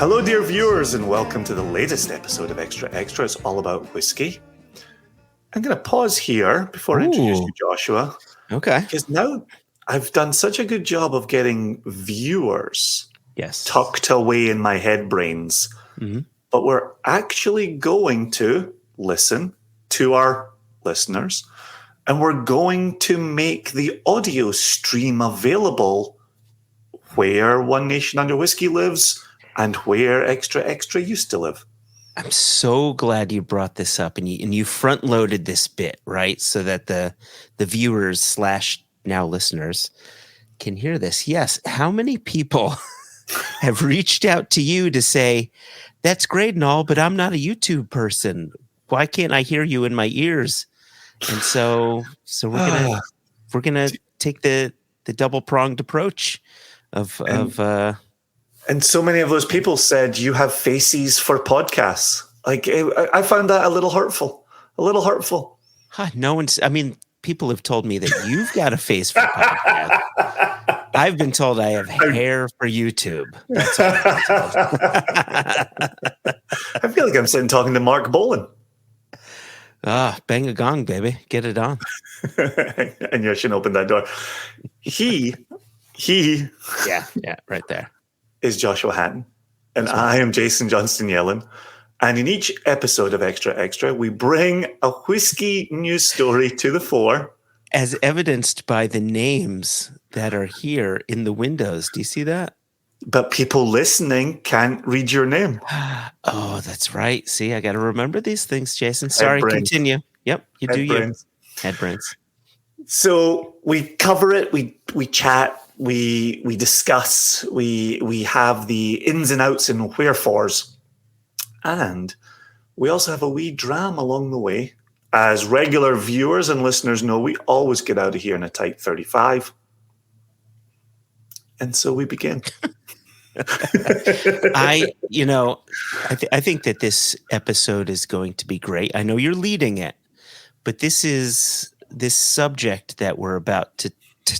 Hello, dear viewers, and welcome to the latest episode of Extra Extra. It's all about whiskey. I'm going to pause here before I introduce you, Joshua. Okay. Because now I've done such a good job of getting viewers tucked away in my head brains. Mm-hmm. But we're actually going to listen to our listeners, and we're going to make the audio stream available where One Nation Under Whiskey lives and where Extra Extra used to live. I'm so glad you brought this up, and you front loaded this bit, right? So that the viewers / now listeners can hear this. Yes. How many people have reached out to you to say, that's great and all, but I'm not a YouTube person. Why can't I hear you in my ears? And so we're gonna take the double pronged approach of And so many of those people said you have faces for podcasts. Like, I found that a little hurtful. No one's. I mean, people have told me that you've got a face for podcasts. I've been told I have hair for YouTube. That's all I've been told. I feel like I'm sitting talking to Mark Bolan. Bang a gong, baby. Get it on. And you shouldn't open that door. He. Yeah, right there. Is Joshua Hatton, and I am Jason Johnston Yellen. And in each episode of Extra Extra, we bring a whiskey news story to the fore. As evidenced by the names that are here in the windows. Do you see that? But people listening can't read your name. Oh, that's right. See, I got to remember these things, Jason. Sorry, continue. Yep, you do you. Head brains. So we cover it, we chat, we discuss, we have the ins and outs and wherefores. And we also have a wee dram along the way. As regular viewers and listeners know, we always get out of here in a tight 35. And so we begin. I think that this episode is going to be great. I know you're leading it, but this subject that we're about to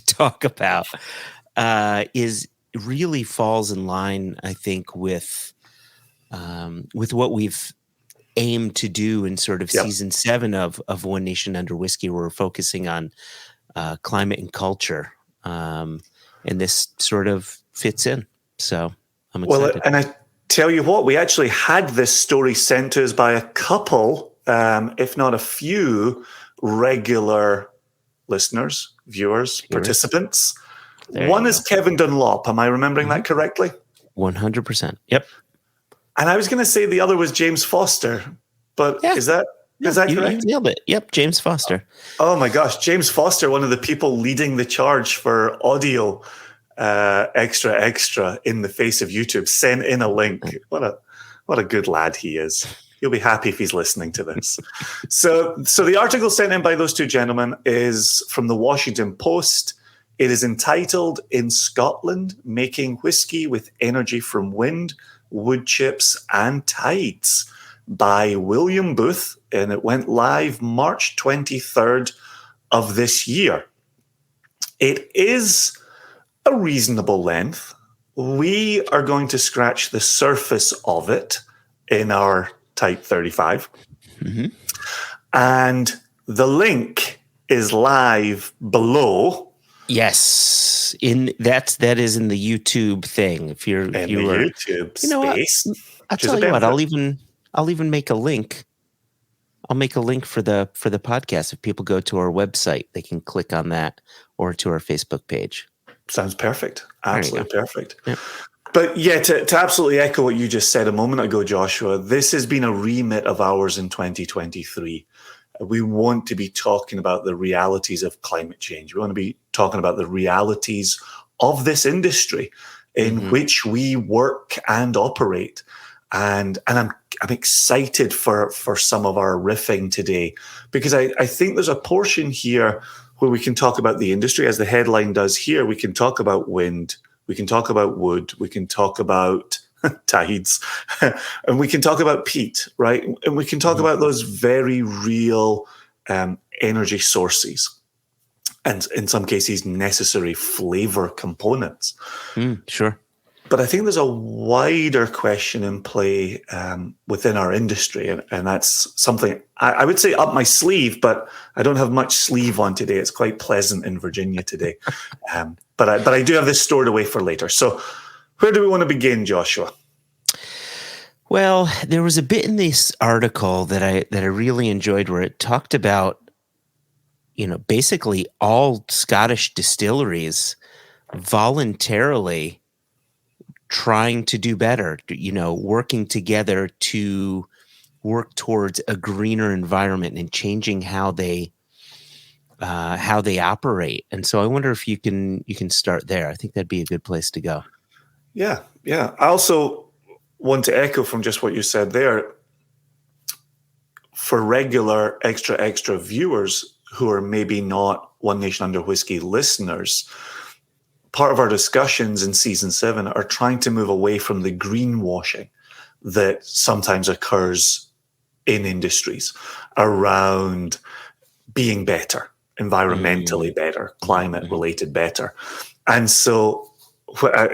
talk about is really falls in line, I think, with what we've aimed to do in sort of season 7 of One Nation Under Whiskey, where we're focusing on climate and culture, and this sort of fits in. So I'm excited. Well, and I tell you what, we actually had this story sent to us by a couple, if not a few, regular listeners, viewers, participants. One is Kevin Dunlop. Am I remembering that correctly? 100%. Yep. And I was going to say the other was James Foster, but is that correct? You nailed it. Yep, James Foster. Oh my gosh, James Foster, one of the people leading the charge for audio extra extra in the face of YouTube, sent in a link. What a good lad he is. He'll be happy if he's listening to this. So the article sent in by those two gentlemen is from the Washington Post. It is entitled "In Scotland, Making Whiskey with Energy from Wind, Wood Chips and Tides" by William Booth, and it went live March 23rd of this year. It is a reasonable length. We are going to scratch the surface of it in our Type 35. Mm-hmm. And the link is live below. Yes, that is in the YouTube thing. If you're in the YouTube space, I'll tell you what. I'll even make a link. I'll make a link for the podcast. If people go to our website, they can click on that, or to our Facebook page. Sounds perfect. Absolutely perfect. Yeah. But yeah, to absolutely echo what you just said a moment ago, Joshua, this has been a remit of ours in 2023. We want to be talking about the realities of climate change. We want to be talking about the realities of this industry in which we work and operate. And I'm excited for some of our riffing today, because I think there's a portion here where we can talk about the industry, as the headline does here. We can talk about wind, we can talk about wood, we can talk about tides, and we can talk about peat, right? And we can talk about those very real energy sources, and in some cases necessary flavor components. Sure. But I think there's a wider question in play within our industry, and that's something I would say up my sleeve, but I don't have much sleeve on today. It's quite pleasant in Virginia today, but I do have this stored away for later. So, where do we want to begin, Joshua? Well, there was a bit in this article that I really enjoyed where it talked about, basically all Scottish distilleries voluntarily trying to do better, working together to work towards a greener environment and changing how they operate. And so I wonder if you can start there. I think that'd be a good place to go. Yeah. I also want to echo from just what you said there. For regular extra viewers who are maybe not One Nation Under Whisky listeners, part of our discussions in season 7 are trying to move away from the greenwashing that sometimes occurs in industries around being better, environmentally better, climate related better. And so,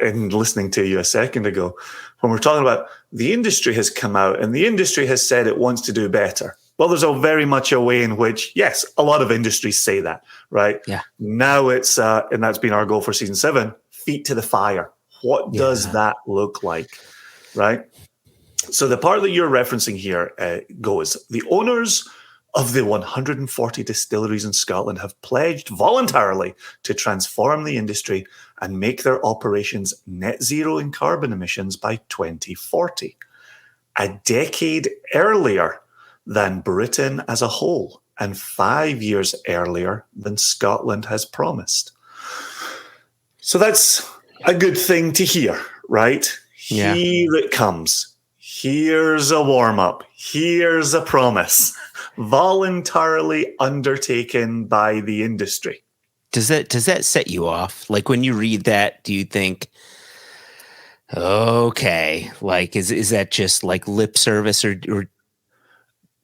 in listening to you a second ago, when we're talking about the industry has come out and the industry has said it wants to do better. Well, there's a very much a way in which, yes, a lot of industries say that, right? Yeah. Now it's, and that's been our goal for season 7, feet to the fire. What does that look like, right? So the part that you're referencing here goes, the owners of the 140 distilleries in Scotland have pledged voluntarily to transform the industry and make their operations net zero in carbon emissions by 2040, a decade earlier than Britain as a whole, and 5 years earlier than Scotland has promised. So that's a good thing to hear, right? Yeah. Here it comes. Here's a warm-up. Here's a promise. Voluntarily undertaken by the industry. Does that set you off? Like when you read that, do you think, okay, like is that just like lip service or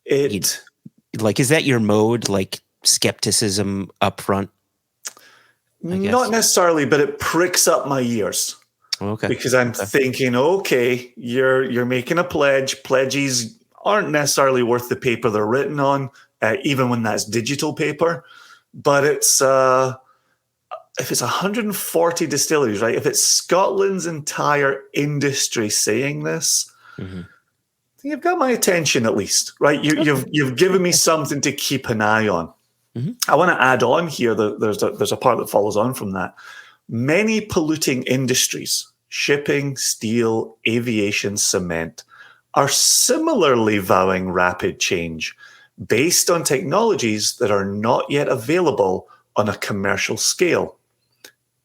like, is that your mode, like skepticism up front? Not necessarily, but it pricks up my ears. Okay. Because I'm thinking, okay, you're making a pledge. Pledges aren't necessarily worth the paper they're written on, even when that's digital paper. But it's if it's 140 distilleries, right? If it's Scotland's entire industry saying this, you've got my attention at least, right? You've given me something to keep an eye on. I want to add on here that there's a part that follows on from that. Many polluting industries, shipping, steel, aviation, cement, are similarly vowing rapid change based on technologies that are not yet available on a commercial scale.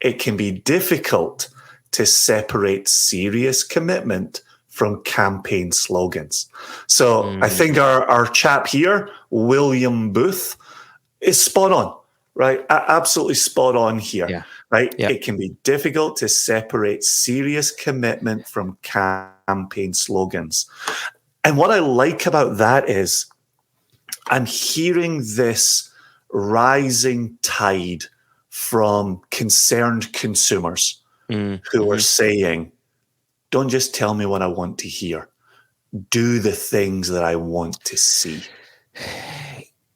It can be difficult to separate serious commitment from campaign slogans. So I think our chap here, William Booth, is spot on, right? Absolutely spot on here, right? Yeah. It can be difficult to separate serious commitment from campaign slogans. And what I like about that is I'm hearing this rising tide from concerned consumers who are saying, don't just tell me what I want to hear. Do the things that I want to see.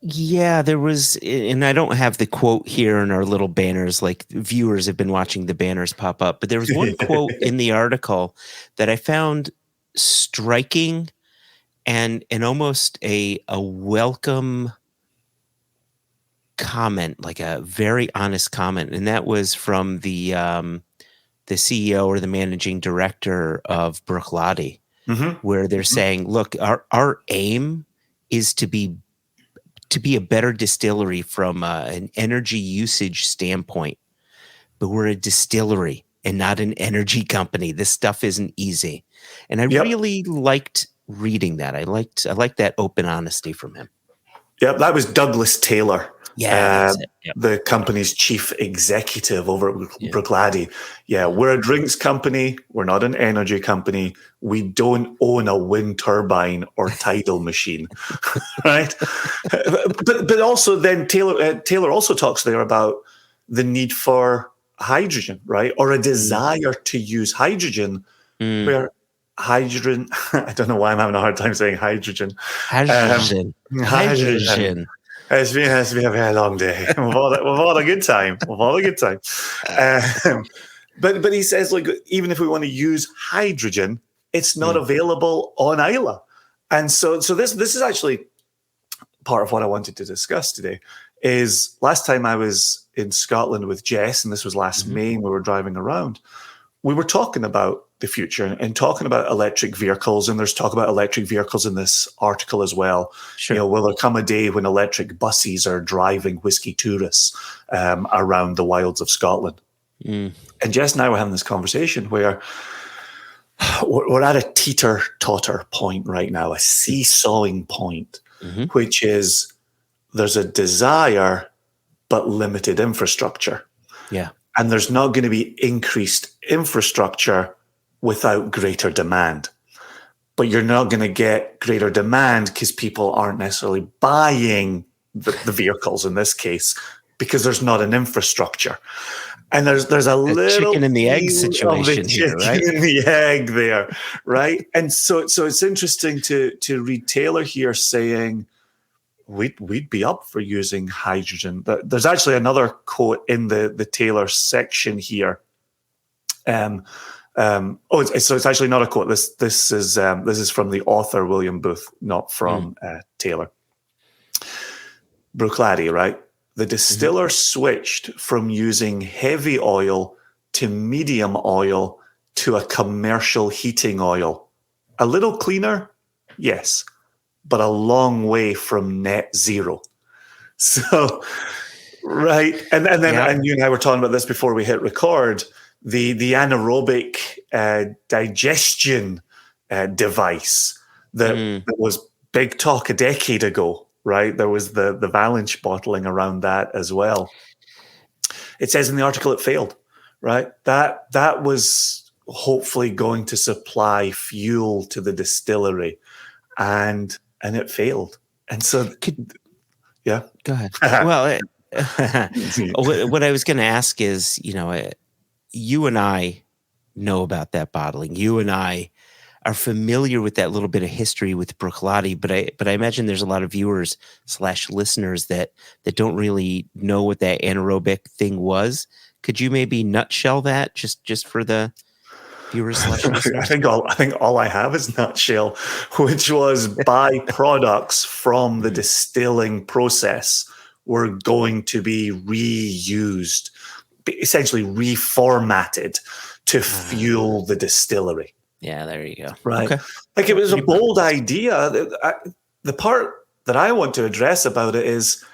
Yeah, there was, and I don't have the quote here in our little banners, like viewers have been watching the banners pop up, but there was one quote in the article that I found striking and almost a welcome comment, like a very honest comment. And that was from the CEO or the managing director of Bruichladdich, where they're saying, look, our aim is to be a better distillery from an energy usage standpoint, but we're a distillery and not an energy company. This stuff isn't easy. And I really liked reading that. I liked that open honesty from him. Yep, that was Douglas Taylor. Yeah, the company's chief executive over at Bruichladdich. Yeah, we're a drinks company. We're not an energy company. We don't own a wind turbine or tidal machine, right? But also then Taylor also talks there about the need for hydrogen, right? Or a desire to use hydrogen, where hydrogen, I don't know why I'm having a hard time saying hydrogen. Hydrogen. Hydrogen. It's been a very long day. We've all a good time. But he says, like, even if we want to use hydrogen, it's not available on Islay. And so this is actually part of what I wanted to discuss today. Is last time I was in Scotland with Jess, and this was last May, and we were driving around, we were talking about the future and talking about electric vehicles, and there's talk about electric vehicles in this article as well. Sure. Will there come a day when electric buses are driving whisky tourists around the wilds of Scotland? And Jess and I were having this conversation where we're at a teeter-totter point right now, a seesawing point, which is there's a desire but limited infrastructure. Yeah. And there's not going to be increased infrastructure without greater demand. But you're not going to get greater demand because people aren't necessarily buying the vehicles in this case, because there's not an infrastructure. And there's a little chicken and the egg situation here, right? Chicken and the egg there, right? And so it's interesting to read Taylor here saying we'd be up for using hydrogen. There's actually another quote in the Taylor section here. It's actually not a quote. This is from the author William Booth, not from Taylor. Bruichladdich, right? The distiller switched from using heavy oil to medium oil to a commercial heating oil. A little cleaner, yes, but a long way from net zero. So, right, and you and I were talking about this before we hit record. The anaerobic digestion device that was big talk a decade ago, right? There was the Valanche bottling around that as well. It says in the article it failed, right? That was hopefully going to supply fuel to the distillery, and it failed. And so, yeah. Go ahead. Well, what I was going to ask is, you and I know about that bottling. You and I are familiar with that little bit of history with Bruichladdich, but I imagine there's a lot of viewers / listeners that don't really know what that anaerobic thing was. Could you maybe nutshell that just for the viewers / listeners? I think all I have is nutshell, which was byproducts from the distilling process were going to be reused, essentially reformatted to fuel the distillery. Yeah, there you go. Right. Okay. Like, it was a bold idea. The part that I want to address about it is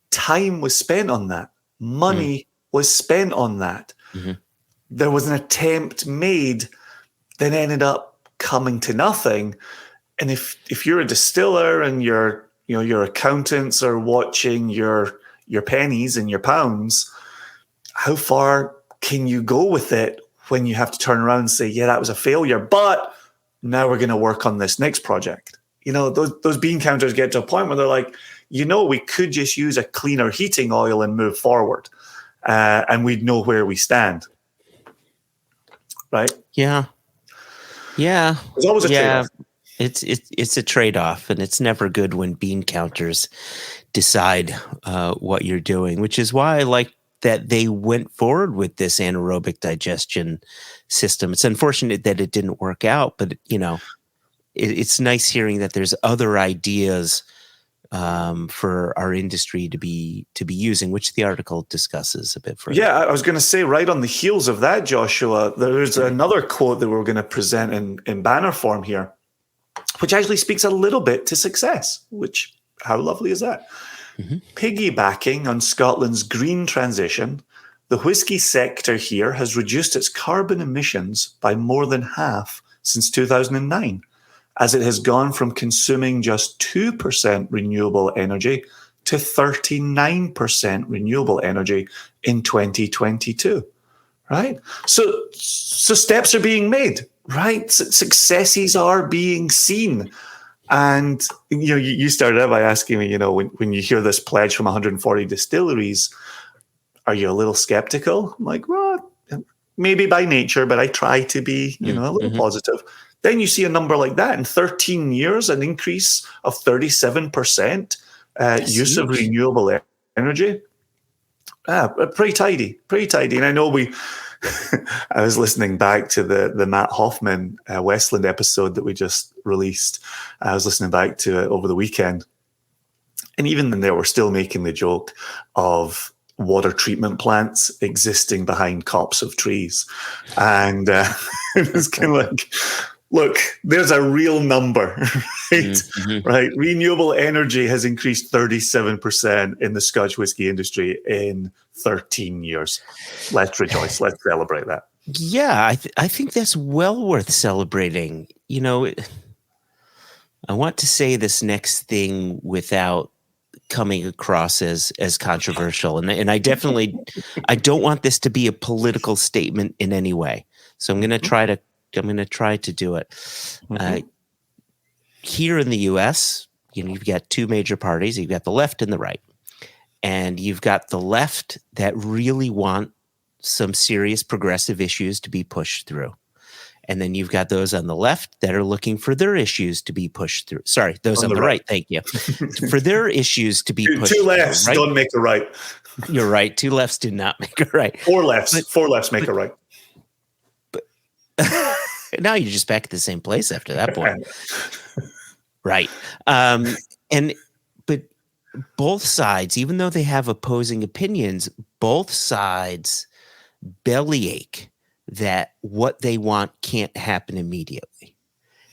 time was spent on that. Money was spent on that. There was an attempt made that ended up coming to nothing. And if you're a distiller and your accountants are watching your pennies and your pounds, how far can you go with it when you have to turn around and say, yeah, that was a failure, but now we're going to work on this next project? Those bean counters get to a point where they're like, we could just use a cleaner heating oil and move forward, and we'd know where we stand. Right? Yeah. There's always a trade-off. It's a trade-off, and it's never good when bean counters decide what you're doing, which is why I like that they went forward with this anaerobic digestion system. It's unfortunate that it didn't work out, but it's nice hearing that there's other ideas for our industry to be using, which the article discusses a bit further. Yeah, I was going to say, right on the heels of that, Joshua, there's another quote that we're going to present in banner form here, which actually speaks a little bit to success, which, how lovely is that? Piggybacking on Scotland's green transition, the whisky sector here has reduced its carbon emissions by more than half since 2009, as it has gone from consuming just 2% renewable energy to 39% renewable energy in 2022, right? So steps are being made, right? Successes are being seen. And, you started out by asking me, when you hear this pledge from 140 distilleries, are you a little skeptical? I'm like, well, maybe by nature, but I try to be, a little positive. Then you see a number like that in 13 years, an increase of 37% use huge. of renewable energy. Pretty tidy. And I know I was listening back to the Matt Hoffman Westland episode that we just released. I was listening back to it over the weekend. And even then, they were still making the joke of water treatment plants existing behind copse of trees. And it was kind of like, look, there's a real number, right? Right. Renewable energy has increased 37% in the Scotch whisky industry in 13 years. Let's rejoice. Let's celebrate that. Yeah, I think that's well worth celebrating. I want to say this next thing without coming across as controversial, and I don't want this to be a political statement in any way. So I'm going to try to do it. Here in the U.S., you've got two major parties. You've got the left and the right, and you've got the left that really want some serious progressive issues to be pushed through. And then you've got those on the left that are looking for their issues to be pushed through. Sorry, those on the right. Thank you. For their issues to be pushed through. Two lefts don't make a right. You're right. Two lefts do not make a right. Four lefts make a right. But now you're just back at the same place after that point. Right. But both sides, even though they have opposing opinions, both sides bellyache that what they want can't happen immediately.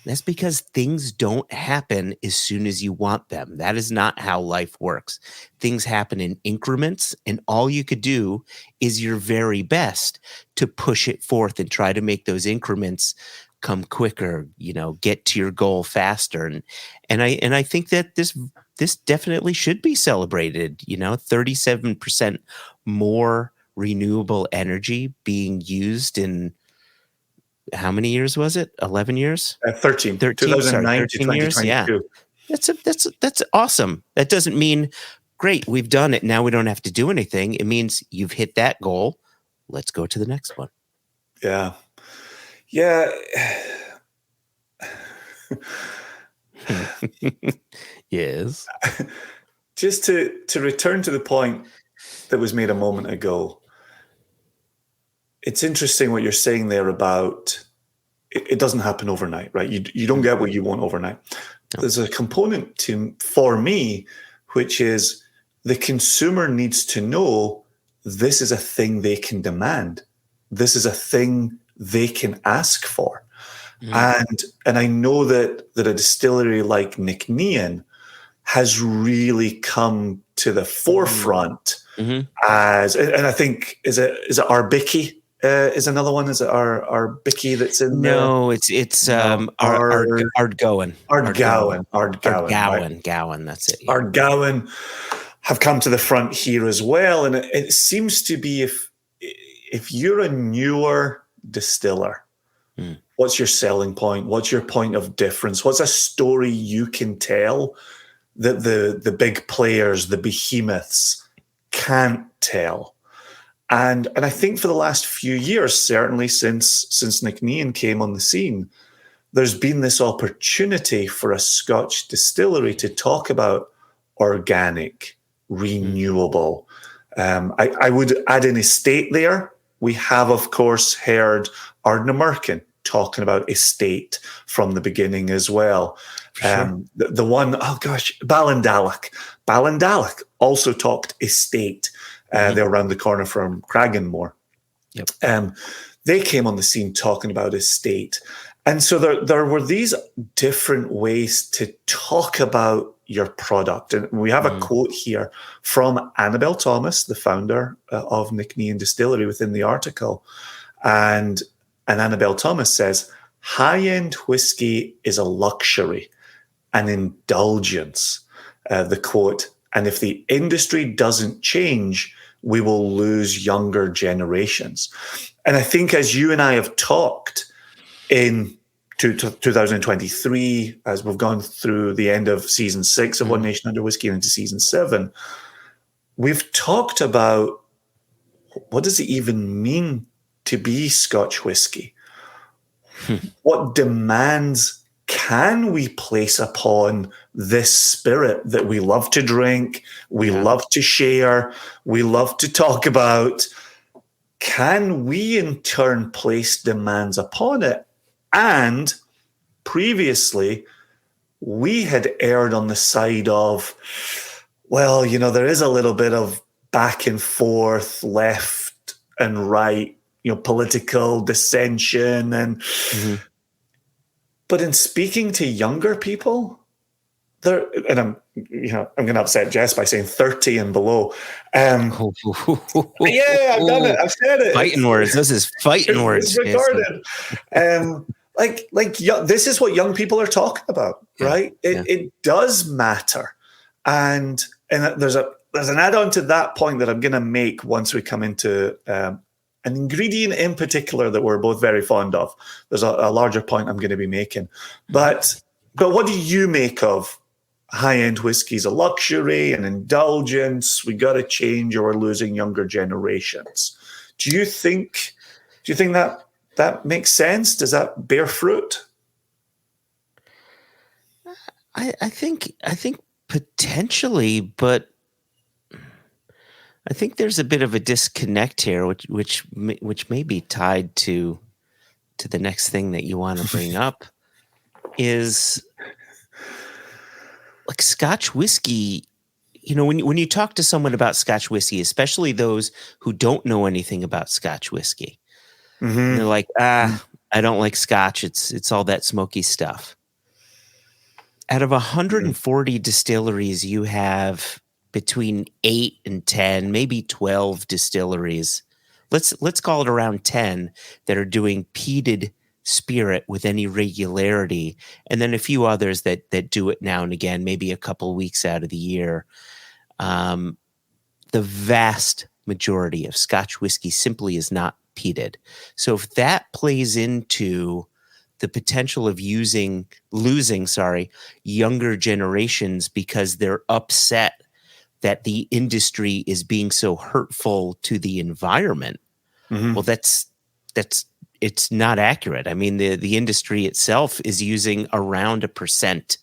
That's because things don't happen as soon as you want them. That is not how life works. Things happen in increments, and all you could do is your very best to push it forth and try to make those increments come quicker, get to your goal faster. And I think that this definitely should be celebrated, 37% more renewable energy being used in how many years was it? 11 years? 13. 2009 to 2022. Yeah. That's awesome. That doesn't mean, great, we've done it. Now we don't have to do anything. It means you've hit that goal. Let's go to the next one. Yeah. Yeah. Yes. Just to return to the point that was made a moment ago, it's interesting what you're saying there about it doesn't happen overnight, right? You don't get what you want overnight. No. There's a component for me, which is the consumer needs to know this is a thing they can demand. This is a thing they can ask for. And I know that a distillery like Nicnean has really come to the forefront as, and I think, is it Arbiki? Is another one? Is it our Bicky that's in there? No, it's Ardgowan. Ardgowan. That's it. Yeah. Ardgowan have come to the front here as well, and it seems to be if you're a newer distiller, what's your selling point? What's your point of difference? What's a story you can tell that the big players, the behemoths, can't tell? And I think for the last few years, certainly since Nicnean came on the scene, there's been this opportunity for a Scotch distillery to talk about organic, renewable. I would add an estate there. We have, of course, heard Ardnamurchan talking about estate from the beginning as well. Sure. The one, Ballindallack. Ballindallack also talked estate. They're around the corner from Cragganmore. Yep. They came on the scene talking about estate. And so there were these different ways to talk about your product. And we have a quote here from Annabelle Thomas, the founder of Nicnean Distillery, within the article. And Annabelle Thomas says, high-end whiskey is a luxury, an indulgence, the quote. And if the industry doesn't change, we will lose younger generations. And I think as you and I have talked in 2023, as we've gone through the end of season 6 of One Nation Under Whiskey and into season 7, we've talked about what does it even mean to be Scotch whiskey? What demands can we place upon this spirit that we love to drink, we love to share, we love to talk about? Can we in turn place demands upon it? And previously, we had erred on the side of, well, there is a little bit of back and forth, left and right, political dissension. But in speaking to younger people, and I'm going to upset Jess by saying 30 and below. Yeah, I've done it. I've said it. Fighting words. This is fighting words. It's recorded. This is what young people are talking about, right? It does matter, and there's an add-on to that point that I'm going to make once we come into an ingredient in particular that we're both very fond of. There's a larger point I'm going to be making, but what do you make of high-end whiskey's a luxury, an indulgence? We got to change, or we're losing younger generations. Do you think that makes sense? Does that bear fruit? I think potentially, but I think there's a bit of a disconnect here, which may be tied to the next thing that you want to bring up is like Scotch whiskey. When you talk to someone about Scotch whiskey, especially those who don't know anything about Scotch whiskey, and they're like, I don't like Scotch. It's all that smoky stuff. Out of 140 distilleries, you have between 8 and 10, maybe 12 distilleries. Let's call it around 10 that are doing peated spirit with any regularity, and then a few others that do it now and again, maybe a couple weeks out of the year. The vast majority of Scotch whiskey simply is not peated. So if that plays into the potential of losing younger generations because they're upset that the industry is being so hurtful to the environment, well, it's not accurate. I mean, the industry itself is using around 1%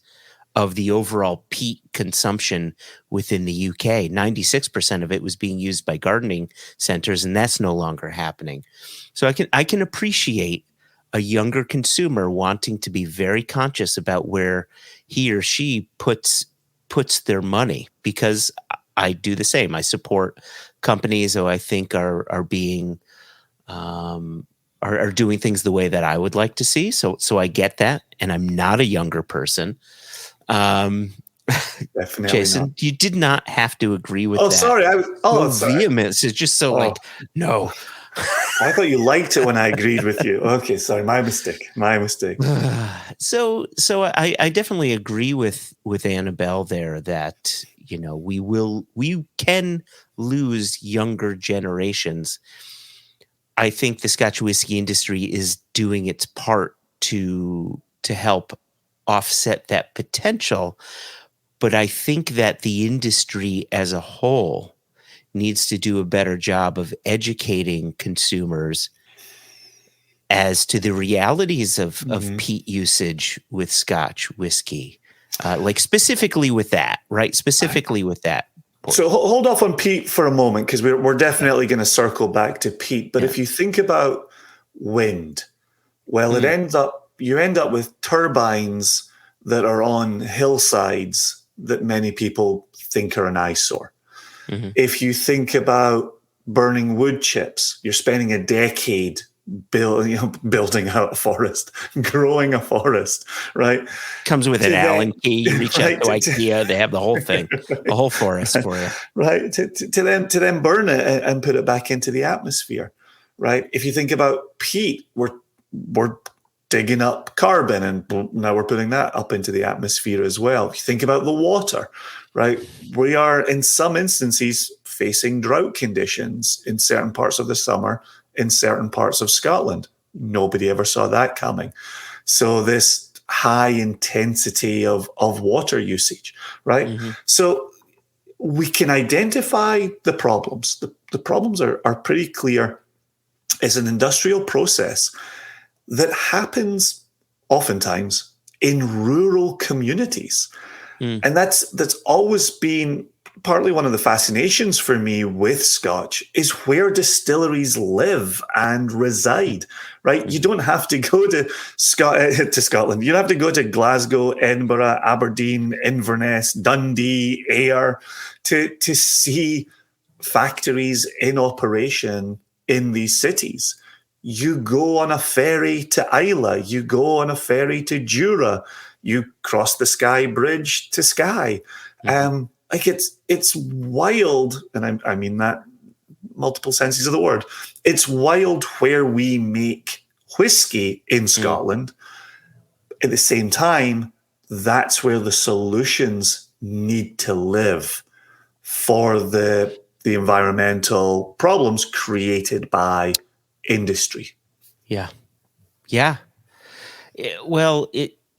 of the overall peat consumption within the UK. 96% of it was being used by gardening centers, and that's no longer happening. So I can appreciate a younger consumer wanting to be very conscious about where he or she puts their money, because I do the same. I support companies who I think are being are doing things the way that I would like to see. So I get that, and I'm not a younger person. Definitely Jason, not. you did not have to agree with that. Sorry. Sorry. Vehemence is just so like, no. I thought you liked it when I agreed with you. Okay, sorry, my mistake. So I definitely agree with Annabelle there that we can lose younger generations. I think the Scotch whiskey industry is doing its part to help offset that potential, but I think that the industry as a whole needs to do a better job of educating consumers as to the realities of peat usage with Scotch whiskey, like specifically with that, right? Specifically with that. So hold off on peat for a moment, because we're definitely going to circle back to peat. But if you think about wind, well, you end up with turbines that are on hillsides that many people think are an eyesore. If you think about burning wood chips, you're spending a decade building out a forest, growing a forest, right? Comes with an Allen key. You reach out to IKEA, they have the whole thing, the whole forest for you. Right. To then burn it and put it back into the atmosphere, right? If you think about peat, we're digging up carbon, and now we're putting that up into the atmosphere as well. If you think about the water, right? We are in some instances facing drought conditions in certain parts of the summer in certain parts of Scotland. Nobody ever saw that coming. So this high intensity of water usage, right? So we can identify the problems. The problems are pretty clear. It's an industrial process that happens oftentimes in rural communities. And that's always been partly one of the fascinations for me with Scotch, is where distilleries live and reside, right? You don't have to go to Scotland. You don't have to go to Glasgow, Edinburgh, Aberdeen, Inverness, Dundee, Ayr to see factories in operation in these cities. You go on a ferry to Islay, you go on a ferry to Jura, you cross the Skye Bridge to Skye. Like it's wild, and I mean that multiple senses of the word. It's wild where we make whiskey in Scotland. At the same time, that's where the solutions need to live for the environmental problems created by industry. Yeah. Well,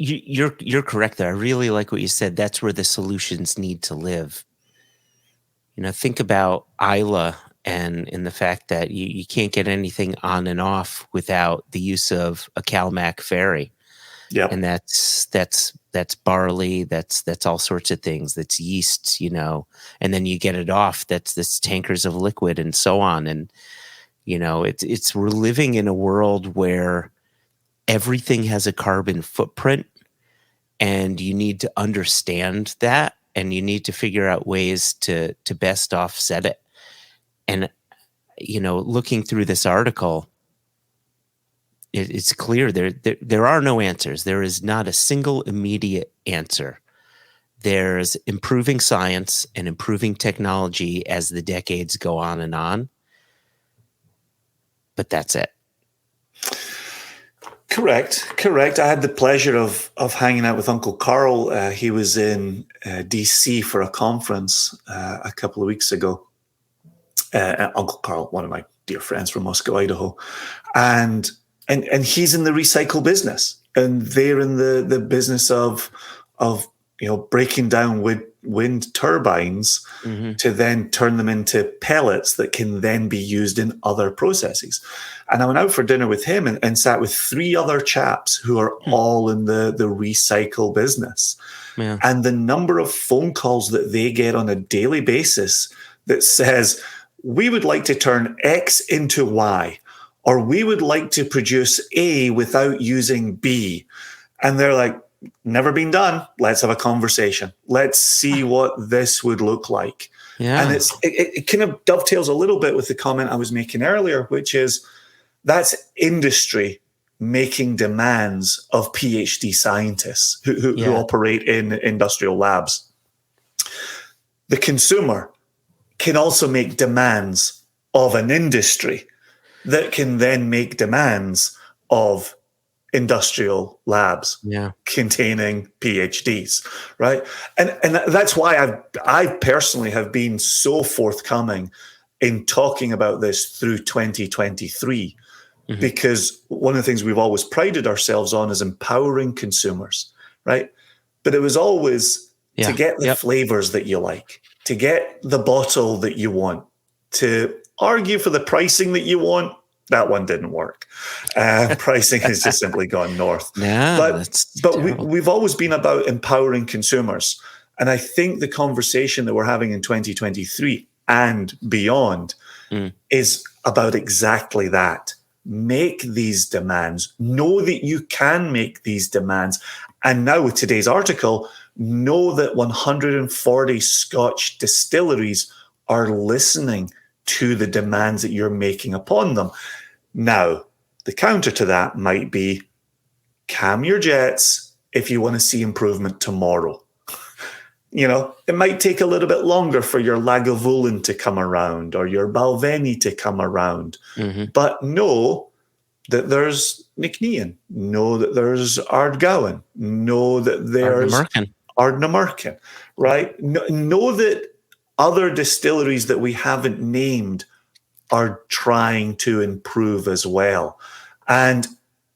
you're correct there. I really like what you said. That's where the solutions need to live. Think about Isla and in the fact that you can't get anything on and off without the use of a Calmac ferry. Yeah, and that's barley. That's all sorts of things. That's yeast, and then you get it off. That's tankers of liquid and so on. And it's we're living in a world where everything has a carbon footprint, and you need to understand that, and you need to figure out ways to best offset it. And looking through this article, it's clear there are no answers. There is not a single immediate answer. There's improving science and improving technology as the decades go on, but that's it. Correct. I had the pleasure of hanging out with Uncle Carl. He was in DC for a conference a couple of weeks ago. Uncle Carl, one of my dear friends from Moscow, Idaho, and he's in the recycle business, and they're in the business of breaking down wind turbines to then turn them into pellets that can then be used in other processes. And I went out for dinner with him and sat with 3 other chaps who are all in the recycle business. Yeah. And the number of phone calls that they get on a daily basis that says, we would like to turn X into Y, or we would like to produce A without using B. And they're like, never been done. Let's have a conversation. Let's see what this would look like. Yeah. And it kind of dovetails a little bit with the comment I was making earlier, which is that's industry making demands of PhD scientists who operate in industrial labs. The consumer can also make demands of an industry that can then make demands of industrial labs containing PhDs, right? And that's why I personally have been so forthcoming in talking about this through 2023, because one of the things we've always prided ourselves on is empowering consumers, right? But it was always to get the flavors that you like, to get the bottle that you want, to argue for the pricing that you want. That one didn't work. Pricing has just simply gone north. Yeah, but we've always been about empowering consumers. And I think the conversation that we're having in 2023 and beyond is about exactly that. Make these demands. Know that you can make these demands. And now with today's article, know that 140 Scotch distilleries are listening to the demands that you're making upon them. Now, the counter to that might be calm your jets if you want to see improvement tomorrow. It might take a little bit longer for your Lagavulin to come around or your Balvenie to come around. But know that there's Nicnean. Know that there's Ardgowan. Know that there's Ardnamurchan, right? Know that other distilleries that we haven't named are trying to improve as well. And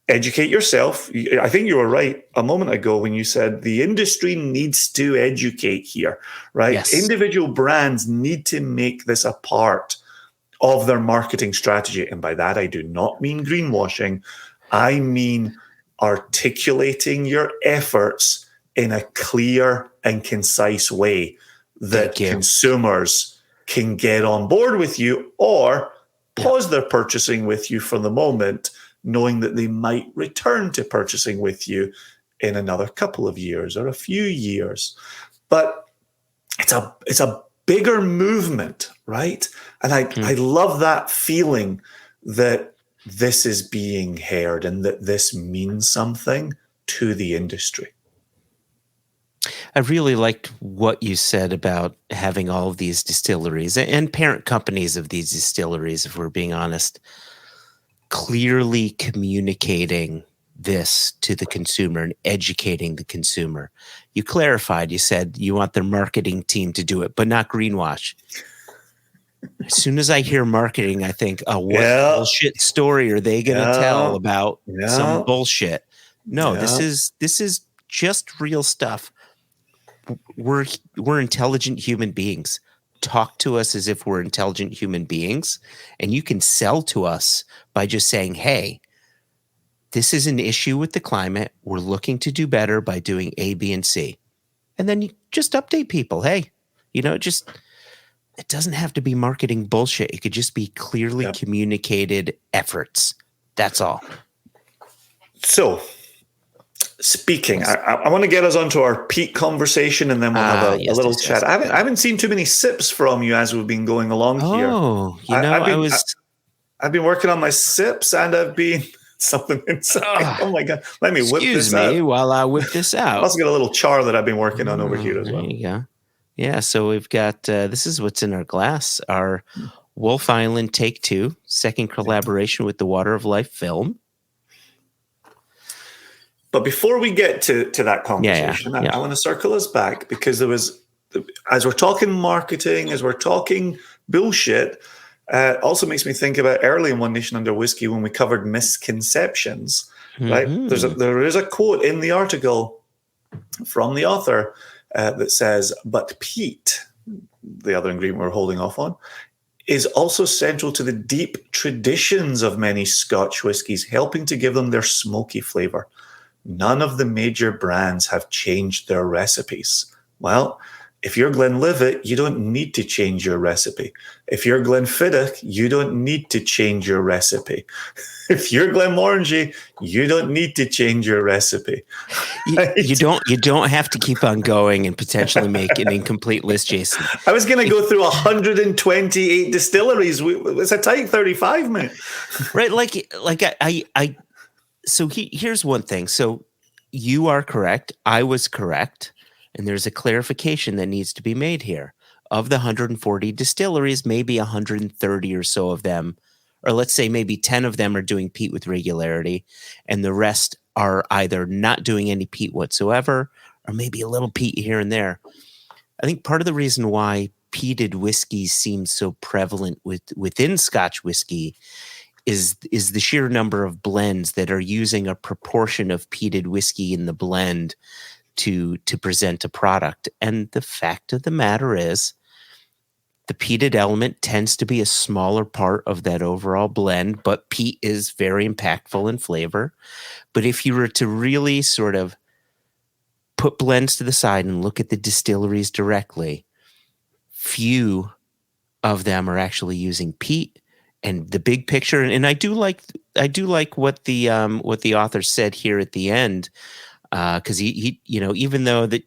educate yourself. I think you were right a moment ago when you said the industry needs to educate here, right? Yes. Individual brands need to make this a part of their marketing strategy. And by that, I do not mean greenwashing. I mean articulating your efforts in a clear and concise way that consumers can get on board with you or pause their purchasing with you for the moment, knowing that they might return to purchasing with you in another couple of years or a few years. But it's a bigger movement, right? And I love that feeling that this is being heard and that this means something to the industry. I really liked what you said about having all of these distilleries and parent companies of these distilleries, if we're being honest, clearly communicating this to the consumer and educating the consumer. You clarified, you said you want their marketing team to do it, but not greenwash. As soon as I hear marketing, I think, oh, what bullshit story are they going to tell about some bullshit? No, this is just real stuff. We're intelligent human beings. Talk to us as if we're intelligent human beings, and you can sell to us by just saying, hey, this is an issue with the climate. We're looking to do better by doing A, B, and C. And then you just update people. Hey, it doesn't have to be marketing bullshit. It could just be clearly communicated efforts. That's all. So, speaking, I want to get us onto our peak conversation, and then we'll have a little chat. I haven't seen too many sips from you as we've been going along here. Oh, I've been working on my sips, and I've been something inside. Oh my God! Let me whip this out. Excuse me while I whip this out. I've also got a little char that I've been working on over here as well. There you go. Yeah, so we've got this is what's in our glass. Our Wolf Island Take 2, second collaboration with the Water of Life film. But before we get to that conversation, I want to circle us back, because there was, as we're talking marketing, as we're talking bullshit, also makes me think about early in One Nation Under Whiskey when we covered misconceptions, right? There is a quote in the article from the author that says, but peat, the other ingredient we're holding off on, is also central to the deep traditions of many Scotch whiskies, helping to give them their smoky flavor. None of the major brands have changed their recipes. Well, if you're Glenlivet, you don't need to change your recipe. If you're Glenfiddich, you don't need to change your recipe. If you're Glenmorangie, you don't need to change your recipe. Right? You don't have to keep on going and potentially make an incomplete list, Jason. I was going to go through 128 distilleries. It's a tight 35, man. Right, So here's one thing. So you are correct. I was correct. And there's a clarification that needs to be made here. Of the 140 distilleries, maybe 130 or so of them, or let's say maybe 10 of them are doing peat with regularity, and the rest are either not doing any peat whatsoever, or maybe a little peat here and there. I think part of the reason why peated whiskey seems so prevalent within Scotch whiskey is the sheer number of blends that are using a proportion of peated whiskey in the blend to present a product. And the fact of the matter is, the peated element tends to be a smaller part of that overall blend, but peat is very impactful in flavor. But if you were to really sort of put blends to the side and look at the distilleries directly, few of them are actually using peat. And the big picture, and I do like what the author said here at the end, because he even though that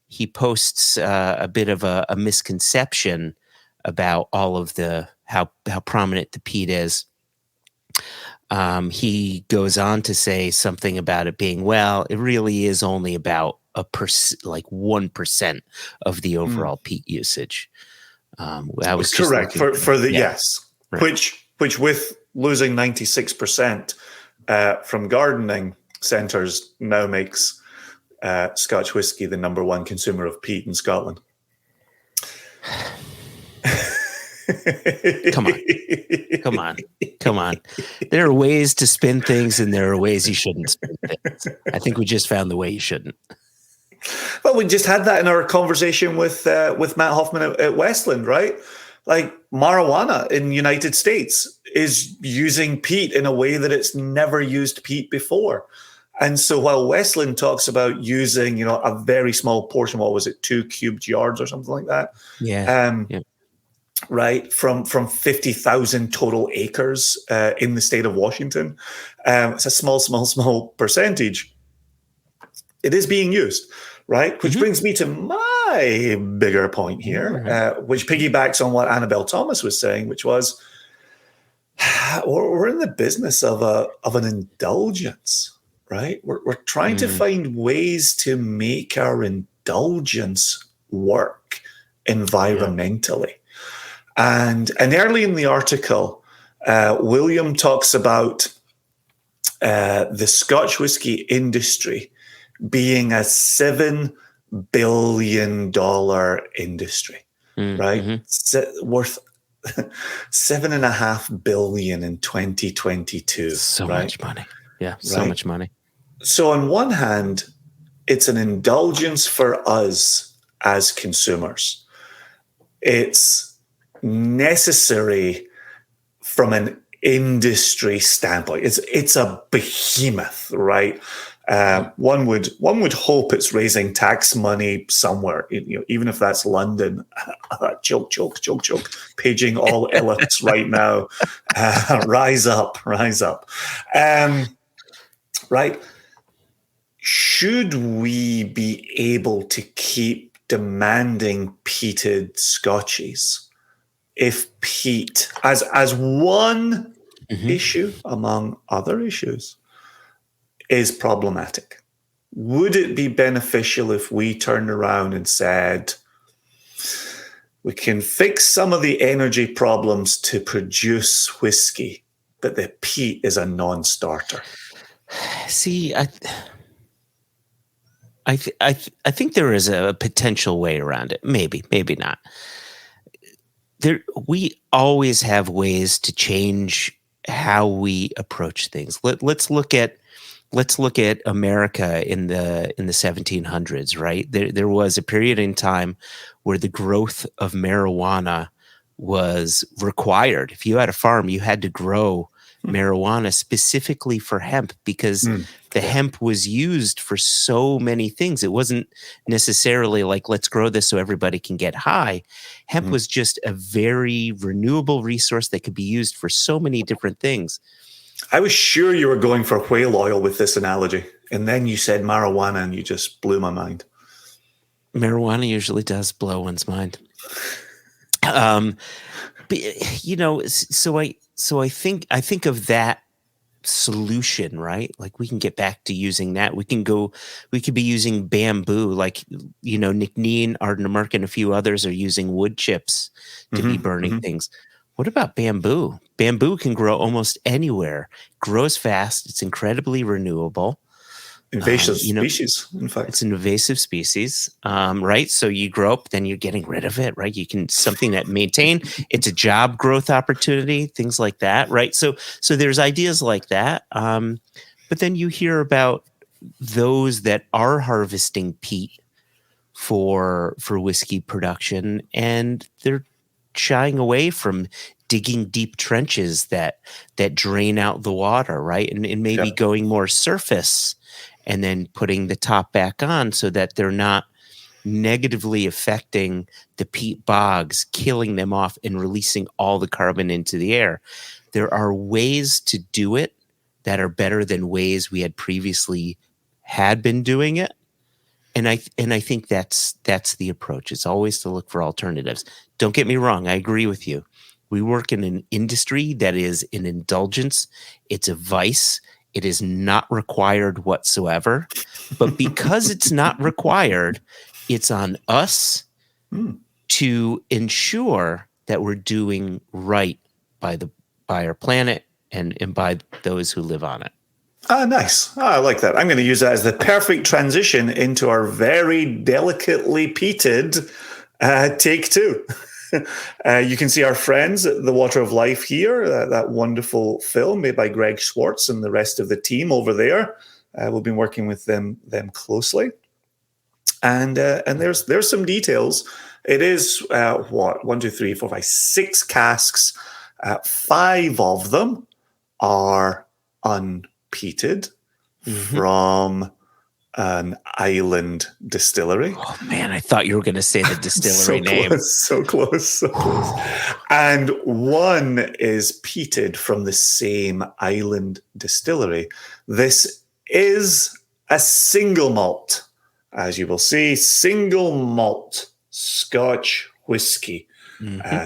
he posts a bit of a misconception about all of the how prominent the peat is, he goes on to say something about it being, well, it really is only about 1% of the overall peat usage. I was correct for the yes. Right. Which with losing 96% from gardening centres now makes Scotch whiskey the number one consumer of peat in Scotland. Come on. Come on. Come on. There are ways to spin things and there are ways you shouldn't spin things. I think we just found the way you shouldn't. Well, we just had that in our conversation with Matt Hoffman at Westland, right? Like marijuana in the United States is using peat in a way that it's never used peat before. And so while Westland talks about using, a very small portion, what was it, 2 cubed yards or something like that? Yeah. Right, from 50,000 total acres in the state of Washington. It's a small percentage. It is being used, right? Which brings me to my bigger point here, which piggybacks on what Annabelle Thomas was saying, which was we're in the business of an indulgence, right? We're trying to find ways to make our indulgence work environmentally. And early in the article, William talks about the Scotch whisky industry being a $7 billion industry, right? Worth $7.5 billion in 2022. So much money. Yeah, so right? much money. So on one hand, it's an indulgence for us as consumers. It's necessary from an industry standpoint. It's a behemoth, right? One would hope it's raising tax money somewhere, even if that's London. Choke, paging all elites right now. Rise up. Right? Should we be able to keep demanding peated scotches if peat, as one issue among other issues, is problematic? Would it be beneficial if we turned around and said, we can fix some of the energy problems to produce whiskey, but the peat is a non-starter? See, I think there is a potential way around it. Maybe not. We always have ways to change how we approach things. Let's look at America in the 1700s, right? There was a period in time where the growth of marijuana was required. If you had a farm, you had to grow marijuana specifically for hemp because the hemp was used for so many things. It wasn't necessarily like, let's grow this so everybody can get high. Hemp was just a very renewable resource that could be used for so many different things. I was sure you were going for whale oil with this analogy. And then you said marijuana and you just blew my mind. Marijuana usually does blow one's mind. So I think of that solution, right? Like we can get back to using that. We could be using bamboo, like, Nick Neen, Arden Merck, and a few others are using wood chips to be burning things. What about bamboo? Bamboo can grow almost anywhere. Grows fast. It's incredibly renewable. Invasive species, in fact. It's an invasive species, right? So you grow up, then you're getting rid of it, right? You can something that maintain. It's a job growth opportunity, things like that, right? So there's ideas like that. But then you hear about those that are harvesting peat for whiskey production, and they're shying away from digging deep trenches that drain out the water, right? And maybe going more surface and then putting the top back on so that they're not negatively affecting the peat bogs, killing them off and releasing all the carbon into the air. There are ways to do it that are better than ways we had previously had been doing it. And I think that's the approach. It's always to look for alternatives. Don't get me wrong. I agree with you. We work in an industry that is an indulgence. It's a vice. It is not required whatsoever. But because it's not required, it's on us to ensure that we're doing right by our planet and by those who live on it. Nice. I like that. I'm going to use that as the perfect transition into our very delicately peated take two. You can see our friends at The Water of Life here, that wonderful film made by Greg Schwartz and the rest of the team over there. We've been working with them closely. And there's some details. It is, 1, 2, 3, 4, 5, 6 casks. 5 of them are unpeated from an island distillery. Oh man, I thought you were going to say the distillery name. So close. And 1 is peated from the same island distillery. This is a single malt, as you will see, single malt Scotch whiskey.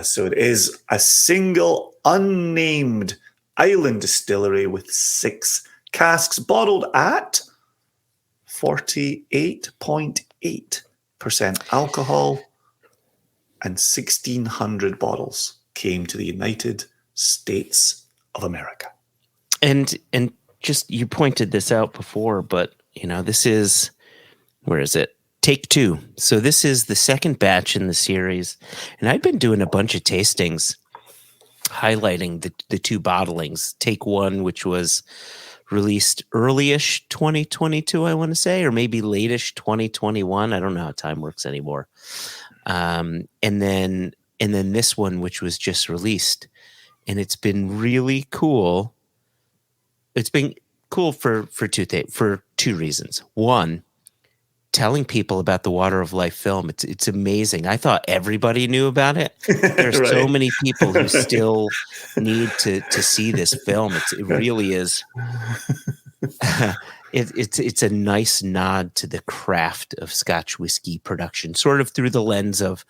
So it is a single unnamed island distillery with 6 casks bottled at 48.8% alcohol, and 1,600 bottles came to the United States of America. And just, you pointed this out before, but this is, where is it? Take 2. So this is the second batch in the series, and I've been doing a bunch of tastings highlighting the 2 bottlings. Take 1, which was released early-ish 2022, I want to say, or maybe late-ish 2021. I don't know how time works anymore. And then this one, which was just released, and it's been really cool. It's been cool for 2 reasons. One, telling people about the Water of Life film. It's amazing. I thought everybody knew about it. There's Right. so many people who still need to see this film. It really is. It's a nice nod to the craft of Scotch whiskey production, sort of through the lens of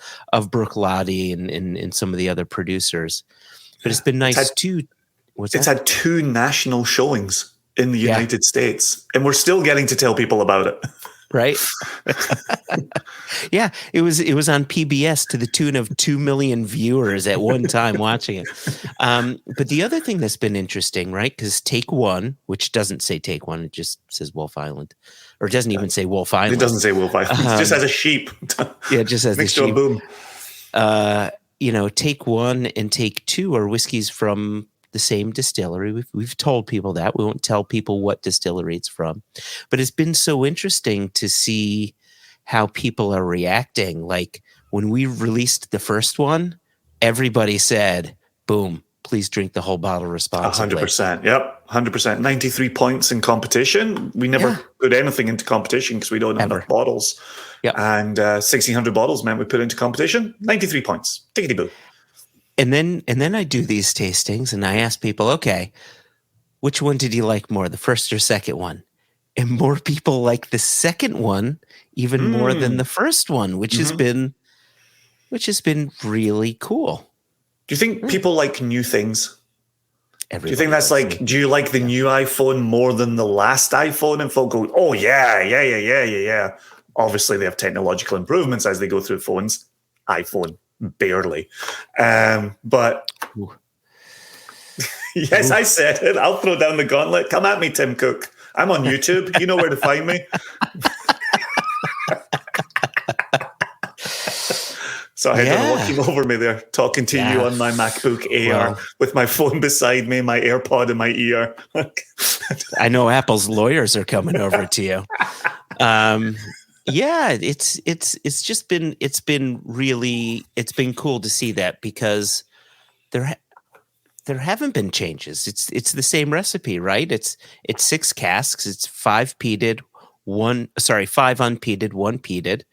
Brooke Lottie and some of the other producers. But it's been nice too. It's had 2 national showings in the United States, and we're still getting to tell people about it. Right? Yeah, it was on PBS to the tune of 2 million viewers at one time watching it. But the other thing that's been interesting, right? Because Take 1, which doesn't say Take 1, it just says Wolf Island, or it doesn't even say Wolf Island. It doesn't say Wolf Island. It just has a sheep. Yeah, it just has next the sheep. to a boom. Take 1 and Take 2 are whiskeys from the same distillery. We've told people that. We won't tell people what distillery it's from. But it's been so interesting to see how people are reacting. Like when we released the first one, everybody said, boom, please drink the whole bottle responsibly. 100%. Yep. 100%. 93 points in competition. We never put anything into competition because we don't have enough bottles. Yep. And 1,600 bottles meant we put into competition. 93 points. Tickety-boo. And then I do these tastings and I ask people, okay, which one did you like more, the first or second one? And more people like the second one even more than the first one, which has been really cool. Do you think people like new things? Everybody do you think that's like, do you like the new iPhone more than the last iPhone? And folk go, oh yeah. Obviously they have technological improvements as they go through phones. iPhone. Barely. But yes, I said it. I'll throw down the gauntlet. Come at me, Tim Cook. I'm on YouTube. You know where to find me. So I don't know what came over me there, talking to you on my MacBook Air with my phone beside me, my AirPod in my ear. I know Apple's lawyers are coming over to you. Yeah, it's been cool to see that, because there haven't been changes. It's the same recipe, right? It's 6 casks. It's 5 unpeated, 1 peated,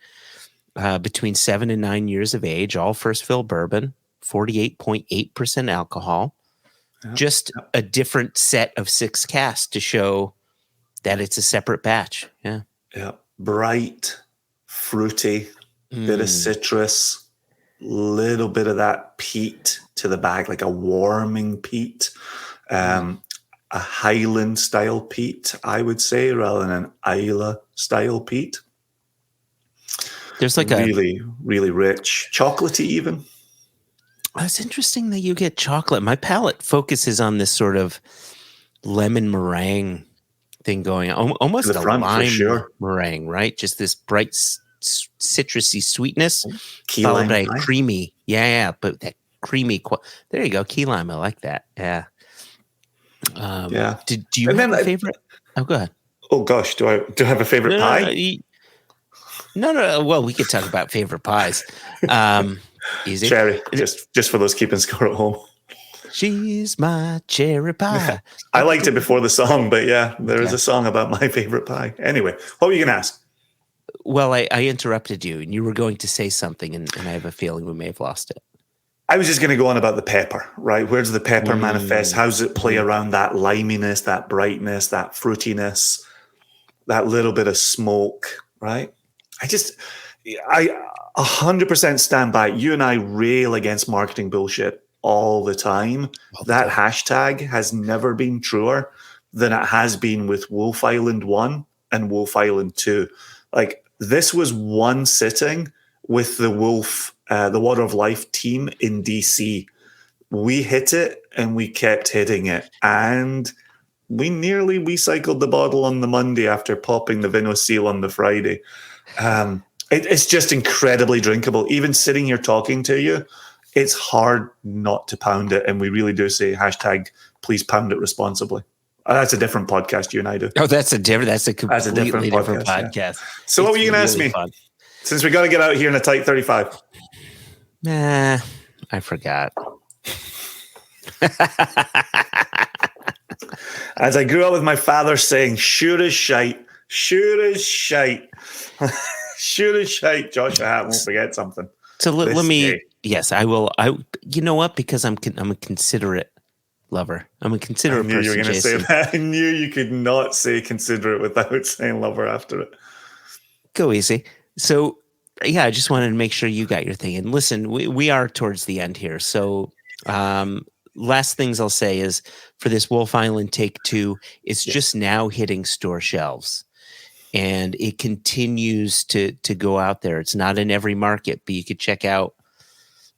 between 7 and 9 years of age, all first fill bourbon, 48.8% alcohol. Just a different set of 6 casks to show that it's a separate batch. Yeah. Bright, fruity, bit of citrus, little bit of that peat to the back, like a warming peat, a Highland style peat, I would say, rather than an Islay style peat. There's like really, really rich, chocolatey even. It's interesting that you get chocolate. My palate focuses on this sort of lemon meringue thing going on, almost a lime meringue, right? Just this bright citrusy sweetness, Key followed lime by pie. creamy. But that creamy. There you go, key lime. I like that. Yeah. Yeah. Do you And have then a favorite? Oh, go ahead. oh gosh, do I have a favorite pie? No. Well, we could talk about favorite pies. Easy. Cherry, just for those keeping score at home. She's my cherry pie. I liked it before the song, but yeah, there is Okay. a song about my favorite pie. Anyway, what were you going to ask? Well, I interrupted you, and you were going to say something, and I have a feeling we may have lost it. I was just going to go on about the pepper, right? Where does the pepper manifest? How does it play around that liminess, that brightness, that fruitiness, that little bit of smoke, right? I 100% stand by it. You and I rail against marketing bullshit all the time. That hashtag has never been truer than it has been with Wolf Island 1 and Wolf Island 2. Like, this was one sitting with the the Water of Life team in DC. We hit it and we kept hitting it. And we nearly recycled the bottle on the Monday after popping the Vino Seal on the Friday. It's just incredibly drinkable. Even sitting here talking to you, it's hard not to pound it. And we really do say hashtag, please pound it responsibly. That's a different podcast you and I do. Oh, that's a completely different podcast. Yeah. So what were you going to ask me? Fun. Since we got to get out here in a tight 35. Nah, I forgot. As I grew up with my father saying, sure as shite, sure as shite. Sure as shite, Josh Hat won't forget something. So let me, yes, I will. You know what? Because I'm a considerate lover. I'm a considerate person. I knew you were going to say that. I knew you could not say considerate without saying lover after it. Go easy. So, yeah, I just wanted to make sure you got your thing. And listen, we are towards the end here. So, last things I'll say is for this Wolf Island Take 2, it's just now hitting store shelves. And it continues to go out there. It's not in every market, but you could check out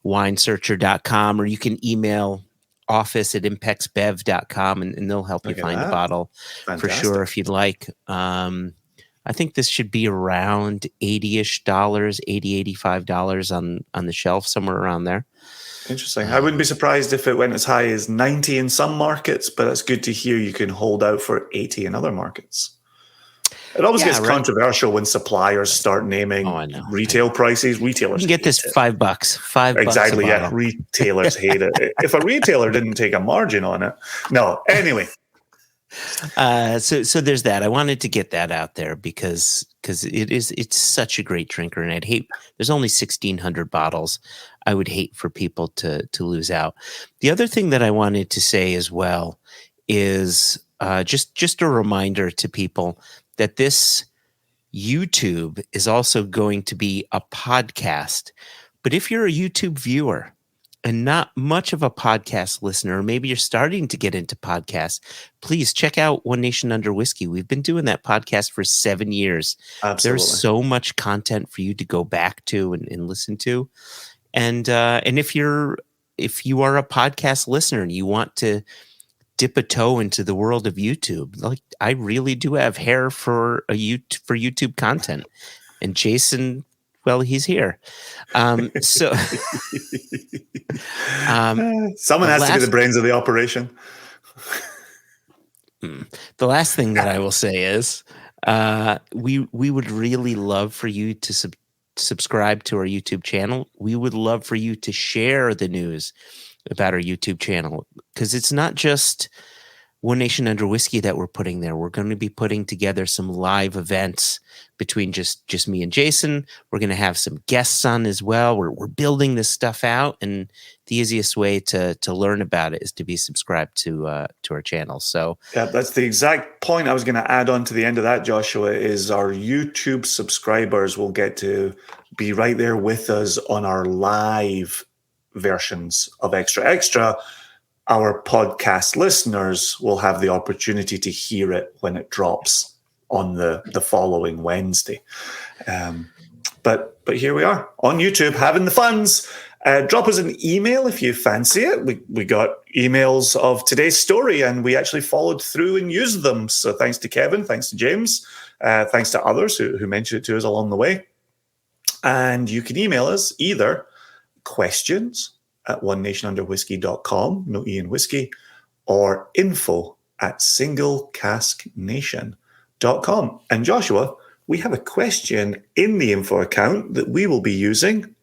winesearcher.com, or you can email office@impexbev.com and they'll help you find a bottle. Fantastic. For sure if you'd like. I think this should be around $80-ish, $85 on the shelf, somewhere around there. Interesting. I wouldn't be surprised if it went as high as 90 in some markets, but it's good to hear you can hold out for 80 in other markets. It always gets controversial when suppliers start naming retail prices. Retailers you can get this $5. $5 exactly. Yeah, retailers hate it. If a retailer didn't take a margin on it, no. Anyway, so there's that. I wanted to get that out there because it's such a great drinker, and I'd hate. There's only 1,600 bottles. I would hate for people to lose out. The other thing that I wanted to say as well is just a reminder to people that this YouTube is also going to be a podcast. But if you're a YouTube viewer and not much of a podcast listener, or maybe you're starting to get into podcasts, please check out One Nation Under Whiskey. We've been doing that podcast for 7 years. Absolutely. There's so much content for you to go back to and listen to. And if you are a podcast listener and you want to dip a toe into the world of YouTube, like I really do have hair for YouTube content, and Jason, well, he's here. Someone has to be the brains of the operation. The last thing that I will say is we would really love for you to subscribe to our YouTube channel. We would love for you to share the news about our YouTube channel, because it's not just One Nation Under Whiskey that we're putting there. We're going to be putting together some live events between just me and Jason. We're going to have some guests on as well. We're building this stuff out, and the easiest way to learn about it is to be subscribed to our channel. So yeah, that's the exact point I was going to add on to the end of that, Joshua, is our YouTube subscribers will get to be right there with us on our live versions of Extra. Our podcast listeners will have the opportunity to hear it when it drops on the following Wednesday. But here we are on YouTube having the funs. Drop us an email if you fancy it. We got emails of today's story and we actually followed through and used them. So thanks to Kevin, thanks to James, thanks to others who mentioned it to us along the way. And you can email us either questions@onenationunderwhiskey.com, no E in whiskey, or info@singlecasknation.com. And Joshua, we have a question in the info account that we will be using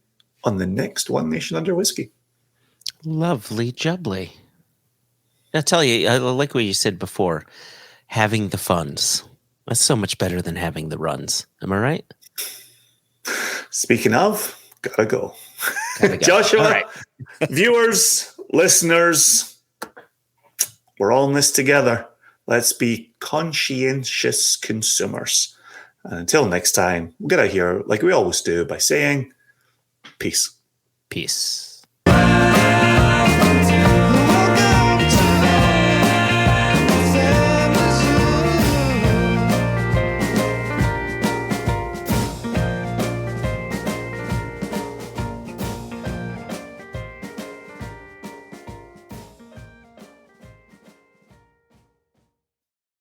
on the next One Nation Under Whiskey. Lovely jubbly. I'll tell you, I like what you said before, having the funds. That's so much better than having the runs. Am I right? Speaking of, gotta go. Gotta go. Joshua, All right. viewers, listeners, we're all in this together. Let's be conscientious consumers. And until next time, we'll get out here like we always do by saying peace. Peace.